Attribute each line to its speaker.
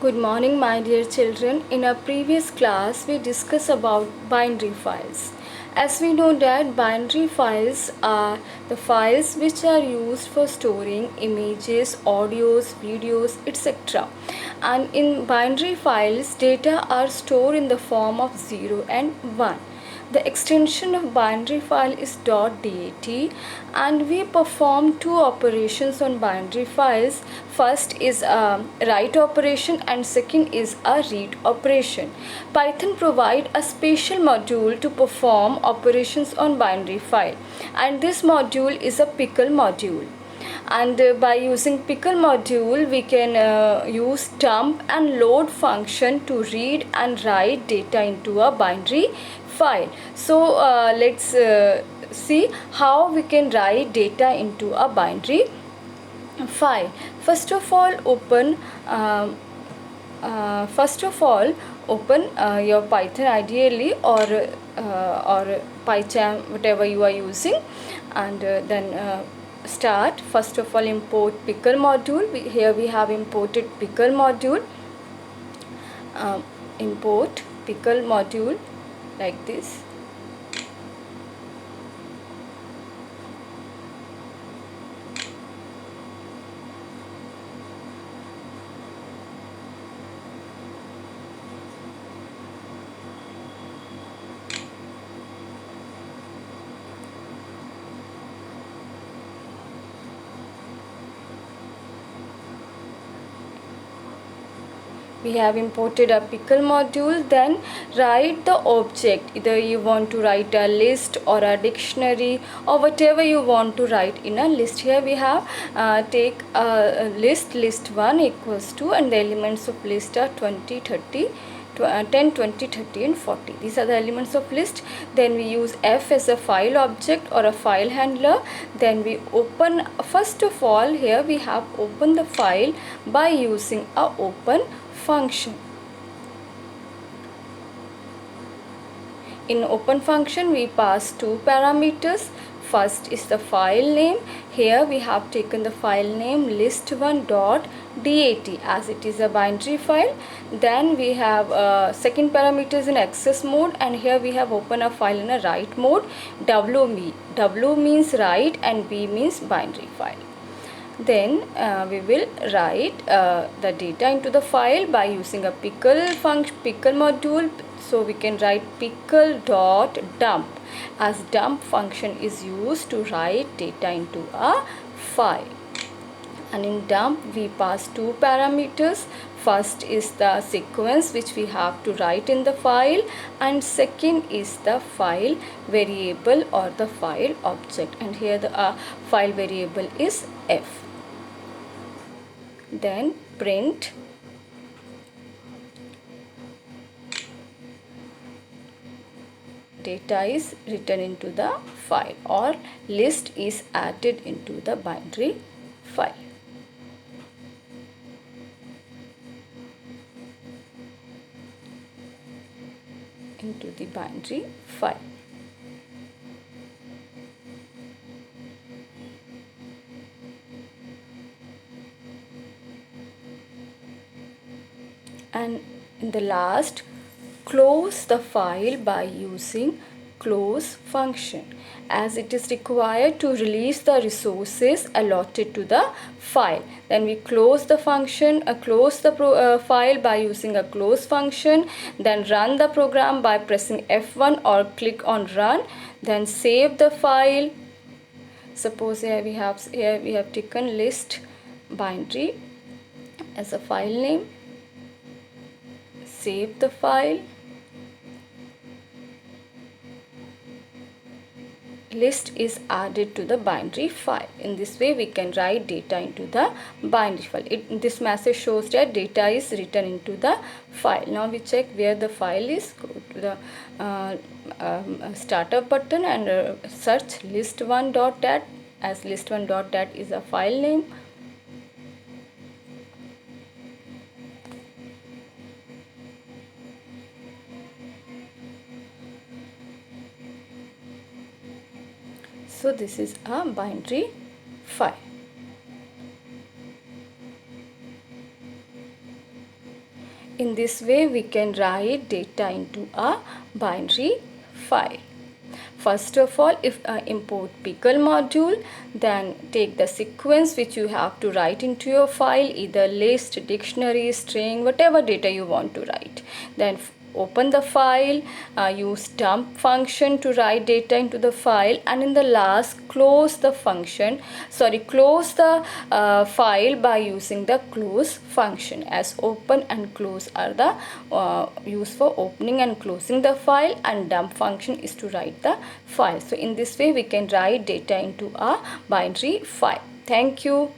Speaker 1: Good morning, my dear children. In our previous class, we discussed about binary files. As we know that binary files are the files which are used for storing images, audios, videos, etc. And in binary files, data are stored in the form of 0 and 1. The extension of binary file is .dat, and we perform two operations on binary files. First is a write operation and second is a read operation. Python provide a special module to perform operations on binary file, and this module is a pickle module. And by using pickle module we can use dump and load function to read and write data into a binary file. So let's see how we can write data into a binary file. First of all open your Python ideally, or PyCharm, whatever you are using, and then start. First of all import pickle module. Here we have imported pickle module. Import pickle module like this. We have imported a pickle module. Then write the object. Either you want to write a list or a dictionary or whatever you want to write in a list. Here we have take a list 1 equals to, and the elements of list are 20, 30, 10, 20, 30 and 40. These are the elements of list. Then we use f as a file object or a file handler. Then we open, first of all here we have opened the file by using a open function. In open function we pass two parameters. First is the file name. Here we have taken the file name list1.dat as it is a binary file. Then we have second parameter is in access mode, and here we have opened a file in a write mode. W means write and B means binary file. Then we will write the data into the file by using a pickle module. So we can write pickle.dump, as dump function is used to write data into a file. And in dump we pass two parameters. First is the sequence which we have to write in the file, and second is the file variable or the file object, and here the file variable is f. Then print data is written into the file, or list is added into the binary file. Into the binary file. And in the last, close the file by using close function, as it is required to release the resources allotted to the file. Then we close the function, close the file by using a close function. Then run the program by pressing F1 or click on run. Then save the file. Suppose here we have taken list binary as a file name. Save the file. List is added to the binary file. In this way we can write data into the binary file. This message shows that data is written into the file. Now we check where the file is. Go to the startup button and search list1.dat, as list1.dat is a file name. So this is a binary file. In this way, we can write data into a binary file. First of all, if I import pickle module, then take the sequence which you have to write into your file, either list, dictionary, string, whatever data you want to write. Then open the file, use dump function to write data into the file, and in the last close the file by using the close function, as open and close are the used for opening and closing the file, and dump function is to write the file. So in this way we can write data into a binary file. Thank you.